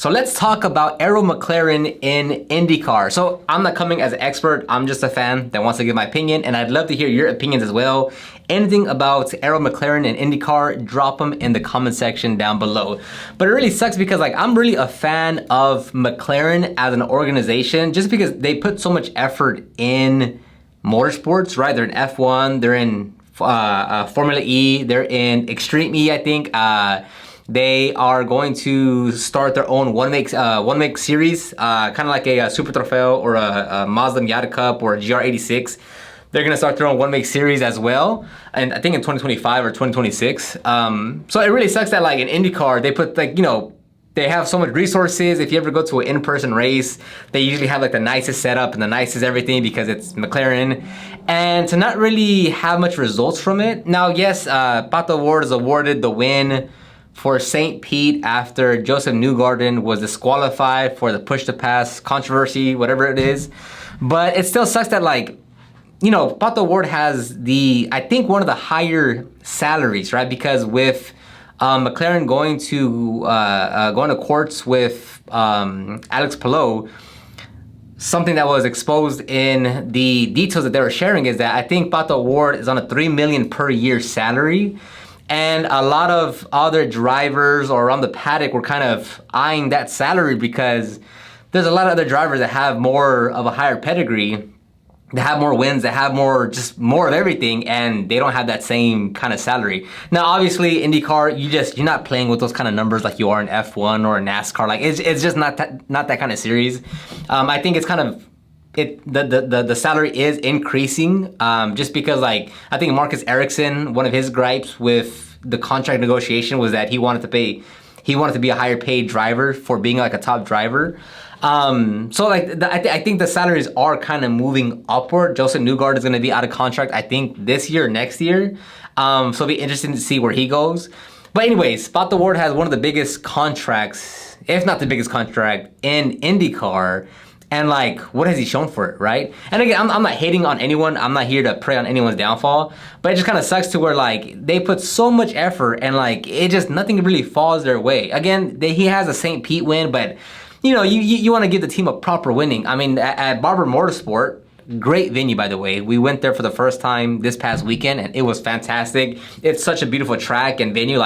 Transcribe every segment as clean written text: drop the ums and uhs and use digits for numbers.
So let's talk about Arrow McLaren in IndyCar. So I'm not coming as an expert, I'm just a fan that wants to give my opinion, and I'd love to hear your opinions as well. Anything about Arrow McLaren and IndyCar, drop them in the comment section down below. But it really sucks because I'm really a fan of McLaren as an organization just because they put so much effort in motorsports, right? They're in F1, they're in Formula E, they're in Extreme E, I think. They are going to start their own one-make series, kind of like a Super Trofeo or a Mazda Miata Cup or a GR86. They're gonna start their own one-make series as well, and I think in 2025 or 2026. So it really sucks that in IndyCar they put they have so much resources. If you ever go to an in-person race, they usually have the nicest setup and the nicest everything because it's McLaren, and to not really have much results from it. Now, yes, Pato O'Ward is awarded the win for St. Pete after Joseph Newgarden was disqualified for the push-to-pass controversy, whatever it is. But it still sucks that Pato O'Ward has I think one of the higher salaries, right? Because with McLaren going to courts with Alex Palou, something that was exposed in the details that they were sharing is that I think Pato O'Ward is on a $3 million per year salary. And a lot of other drivers or around the paddock were kind of eyeing that salary because there's a lot of other drivers that have more of a higher pedigree, that have more wins, that have more of everything, and they don't have that same kind of salary. Now, obviously, IndyCar, you're not playing with those kind of numbers like you are in F1 or NASCAR. It's just not that kind of series. I think it's kind of the salary is increasing just because I think Marcus Ericsson, one of his gripes with the contract negotiation was that he wanted to be a higher paid driver for being a top driver. So I think the salaries are kind of moving upward. Joseph Newgarden is going to be out of contract, I think this year or next year. So it'll be interesting to see where he goes. But anyways, Pato O'Ward has one of the biggest contracts, if not the biggest contract in IndyCar. And what has he shown for it, right? And again, I'm not hating on anyone. I'm not here to prey on anyone's downfall. But it just kind of sucks to where they put so much effort and it just nothing really falls their way. Again, he has a St. Pete win, but you want to give the team a proper winning. I mean, at Barber Motorsport, great venue, by the way. We went there for the first time this past weekend, and it was fantastic. It's such a beautiful track and venue.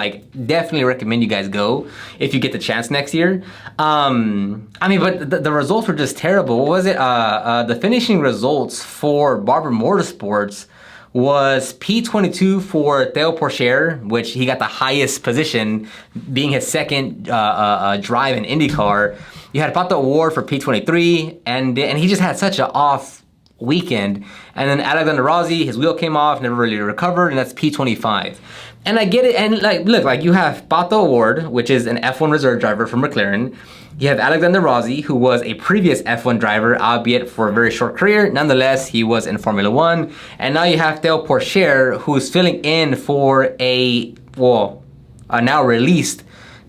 Definitely recommend you guys go if you get the chance next year. I mean, but the results were just terrible. What was it? The finishing results for Barber Motorsports was P22 for Theo Pourchaire, which he got the highest position, being his second drive in IndyCar. You had Pato O'Ward for P23, and he just had such an off weekend. And then Alexander Rossi, his wheel came off, never really recovered, and that's P25. And I get it, and look, you have Pato O'Ward, which is an F1 reserve driver for McLaren. You have Alexander Rossi, who was a previous F1 driver, albeit for a very short career. Nonetheless, he was in Formula One. And now you have Theo Pourchaire, who's filling in for a now released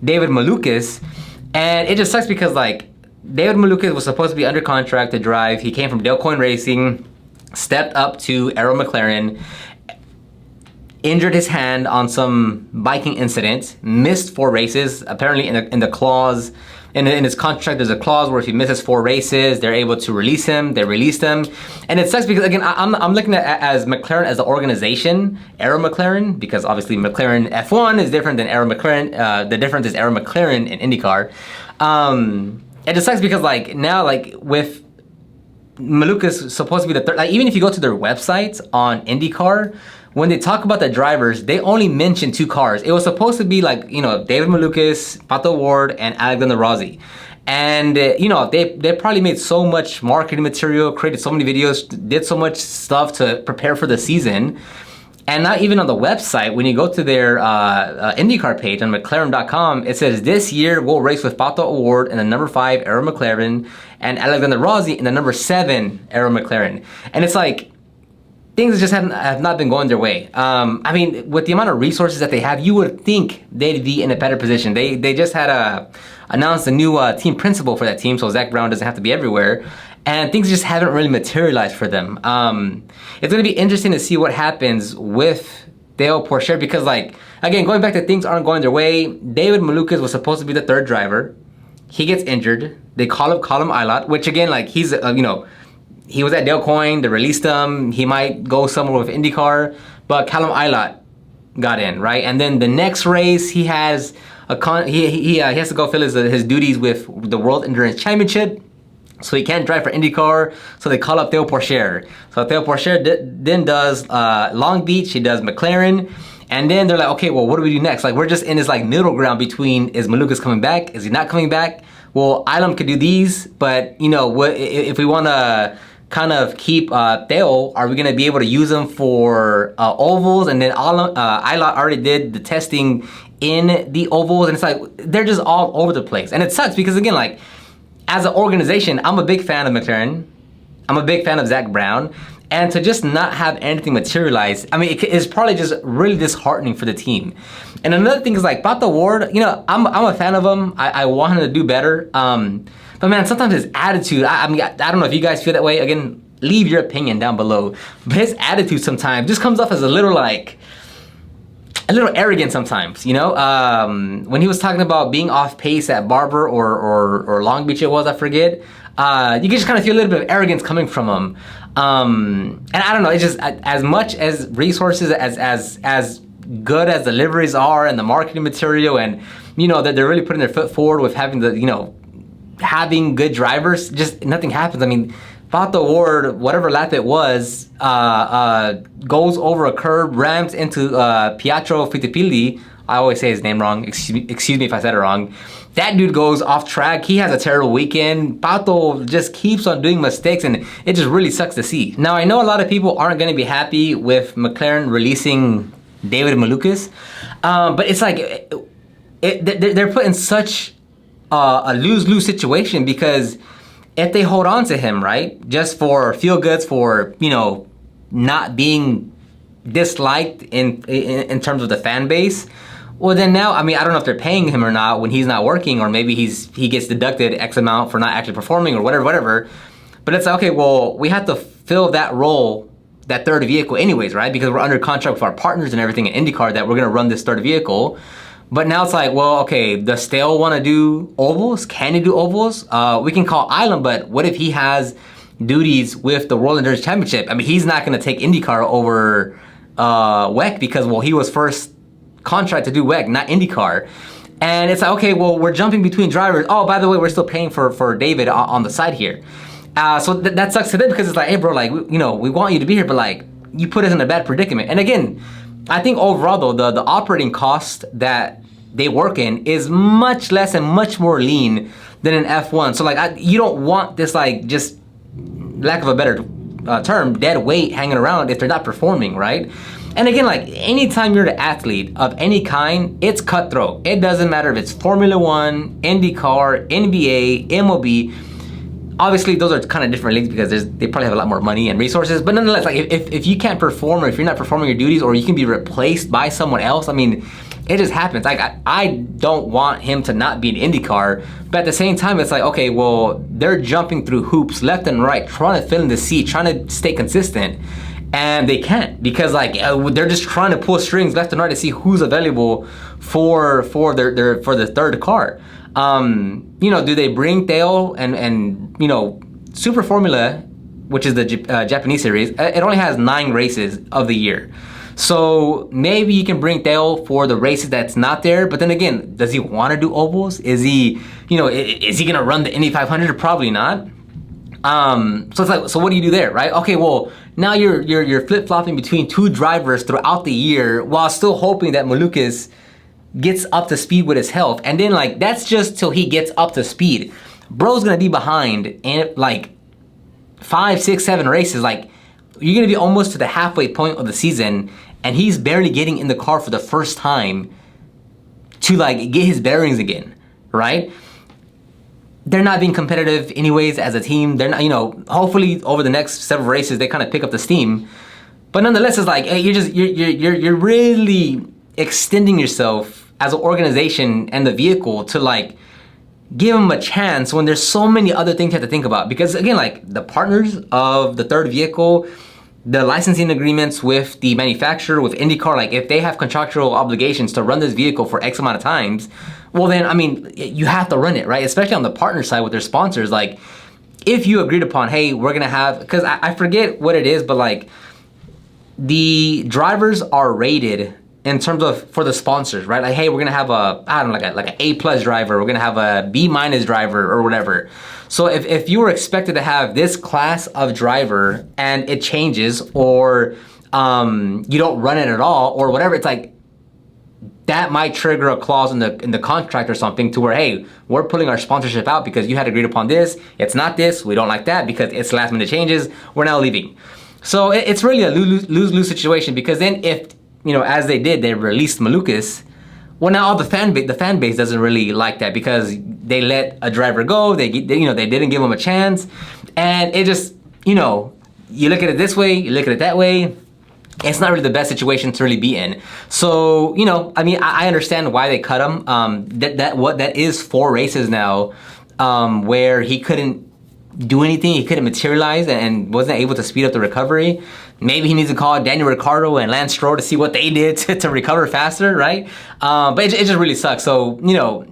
David Malukas. And it just sucks because David Malukas was supposed to be under contract to drive. He came from Dale Coyne Racing, stepped up to Arrow McLaren, injured his hand on some biking incident, missed 4 races. Apparently in the clause, in his contract, there's a clause where if he misses 4 races, they're able to release him. They released him. And it sucks because, again, I'm looking at as McLaren as the organization, Arrow McLaren, because obviously McLaren F1 is different than Arrow McLaren. The difference is Arrow McLaren in IndyCar. It just sucks because now with Malukas supposed to be the third, even if you go to their websites on IndyCar, when they talk about the drivers, they only mention 2 cars. It was supposed to be David Malukas, Pato O'Ward, and Alexander Rossi. And they probably made so much marketing material, created so many videos, did so much stuff to prepare for the season. And not even on the website, when you go to their IndyCar page on McLaren.com, it says this year we'll race with Pato O'Ward in the number 5 Arrow McLaren and Alexander Rossi in the number 7 Arrow McLaren. And it's things just have not been going their way. I mean, with the amount of resources that they have, you would think they'd be in a better position. They just had announced a new team principal for that team, so Zach Brown doesn't have to be everywhere. And things just haven't really materialized for them. It's going to be interesting to see what happens with Theo Pourchaire because, again, going back to things aren't going their way, David Malukas was supposed to be the 3rd driver. He gets injured. They call him Ilott, which again, like he's he was at Dale Coyne. They released him. He might go somewhere with IndyCar, but Callum Ilott got in, right? And then the next race, he has he has to go fill his duties with the World Endurance Championship. So he can't drive for IndyCar, so they call up Theo Pourchaire. So Theo Pourchaire then does Long Beach, he does McLaren, and then they're like, okay, well, what do we do next? Like, we're just in this like middle ground between, is Malukas coming back? Is he not coming back? Well, Ilum could do these, but what if we want to kind of keep Theo, are we going to be able to use him for ovals? And then Ilott already did the testing in the ovals, and it's like, they're just all over the place. And it sucks because, again, like, as an organization, I'm a big fan of McLaren. I'm a big fan of Zach Brown. And to just not have anything materialize, I mean, it's probably just really disheartening for the team. And another thing is like, Pato Ward, I'm a fan of him. I want him to do better. But man, sometimes his attitude, I don't know if you guys feel that way. Again, leave your opinion down below. But his attitude sometimes just comes off as a little arrogant sometimes, when he was talking about being off pace at Barber or Long Beach it was, I forget, you can just kind of feel a little bit of arrogance coming from him. And I don't know, it's just as much as resources, as good as the liveries are and the marketing material, and that they're really putting their foot forward with having having good drivers, just nothing happens. I mean, Pato Ward, whatever lap it was, goes over a curb, rams into Pietro Fittipaldi. I always say his name wrong. Excuse me if I said it wrong. That dude goes off track. He has a terrible weekend. Pato just keeps on doing mistakes, and it just really sucks to see. Now, I know a lot of people aren't going to be happy with McLaren releasing David Malukas, but it's like they're put in such a lose-lose situation, because if they hold on to him, right, just for feel-goods, for, not being disliked in terms of the fan base, well, then now, I mean, I don't know if they're paying him or not when he's not working, or maybe he gets deducted X amount for not actually performing or whatever. But it's like, okay, well, we have to fill that role, that third vehicle anyways, right? Because we're under contract with our partners and everything in IndyCar that we're going to run this third vehicle. But now it's like, well, okay, does Stale want to do ovals? Can he do ovals? We can call Island, but what if he has duties with the World Endurance Championship? I mean, he's not going to take IndyCar over WEC because, well, he was first contract to do WEC, not IndyCar. And it's like, okay, well, we're jumping between drivers. Oh, by the way, we're still paying for David on the side here. So that sucks to them, because it's like, hey, bro, like, we want you to be here, but like, you put us in a bad predicament. And again, I think overall, though, the operating cost that they work in is much less and much more lean than in F1. So like, you don't want this, like, just lack of a better term, dead weight hanging around if they're not performing, right? And again, like, anytime you're an athlete of any kind, it's cutthroat. It doesn't matter if it's Formula One, IndyCar, NBA, MLB. Obviously, those are kind of different leagues because they probably have a lot more money and resources. But nonetheless, like, if you can't perform, or if you're not performing your duties, or you can be replaced by someone else, I mean, it just happens. Like, I don't want him to not be an IndyCar, but at the same time, it's like, okay, well, they're jumping through hoops left and right, trying to fill in the seat, trying to stay consistent, and they can't, because like they're just trying to pull strings left and right to see who's available for the third car. Do they bring Theo and Super Formula, which is the Japanese series? It only has 9 races of the year. So maybe you can bring Theo for the races that's not there, but then again, does he want to do ovals? Is he, is he gonna run the Indy 500? Probably not. So it's like, so what do you do there, right? Okay, well, now you're flip-flopping between 2 drivers throughout the year while still hoping that Malukas gets up to speed with his health. And then, like, that's just till he gets up to speed. Bro's gonna be behind in like 5, 6, 7 races. Like, you're gonna be almost to the halfway point of the season, and he's barely getting in the car for the first time to like get his bearings again, right? They're not being competitive anyways as a team. They're not, hopefully over the next several races they kind of pick up the steam. But nonetheless, it's like, hey, you're really extending yourself as an organization and the vehicle to like give them a chance when there's so many other things you have to think about. Because again, like, the partners of the third vehicle, the licensing agreements with the manufacturer, with IndyCar, like, if they have contractual obligations to run this vehicle for X amount of times, well then, I mean, you have to run it, right? Especially on the partner side with their sponsors. Like, if you agreed upon, hey, we're gonna have, because I forget what it is, but like, the drivers are rated in terms of for the sponsors, right? Like, hey, we're gonna have a, I don't know, like an A+ driver, we're gonna have a B- driver or whatever. So if you were expected to have this class of driver and it changes, or you don't run it at all or whatever, it's like that might trigger a clause in the contract or something to where, hey, we're pulling our sponsorship out because you had agreed upon this. It's not this. We don't like that because it's last minute changes. We're now leaving. So it's really a lose-lose situation, because then if, you know, as they did, they released Malukas. Well, now all the fan base doesn't really like that because they let a driver go. They didn't give him a chance, and it just, you know, you look at it this way, you look at it that way. It's not really the best situation to really be in. So, you know, I mean, I understand why they cut him. That is 4 races now, where he couldn't do anything. He couldn't materialize and wasn't able to speed up the recovery. Maybe he needs to call Daniel Ricciardo and Lance Stroll to see what they did to recover faster, right? But it just really sucks. So, you know,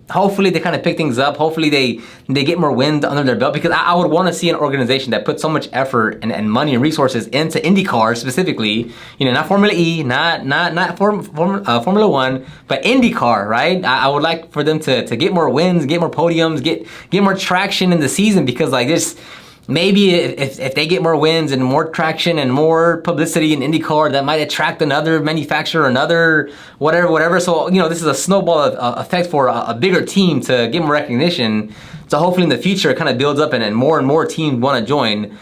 hopefully they kind of pick things up. Hopefully they get more wind under their belt, because I would want to see an organization that puts so much effort and money and resources into IndyCar specifically. You know, not Formula E, not Formula One, but IndyCar, right? I would like for them to get more wins, get more podiums, get more traction in the season, because like this. Maybe if they get more wins and more traction and more publicity in IndyCar, that might attract another manufacturer, another whatever. So, you know, this is a snowball effect for a bigger team to get more recognition. So hopefully in the future it kind of builds up and more teams want to join.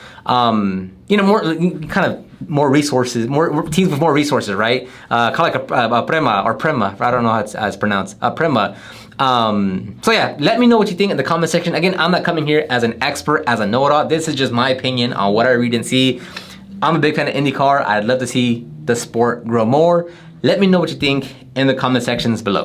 You know, more resources, more teams with more resources, right? Kind of like a Prema. I don't know how it's pronounced. Prema. So yeah, let me know what you think in the comment section. Again, I'm not coming here as an expert, as a know-it-all. This is just my opinion on what I read and see. I'm a big fan of IndyCar. I'd love to see the sport grow more. Let me know what you think in the comment sections below.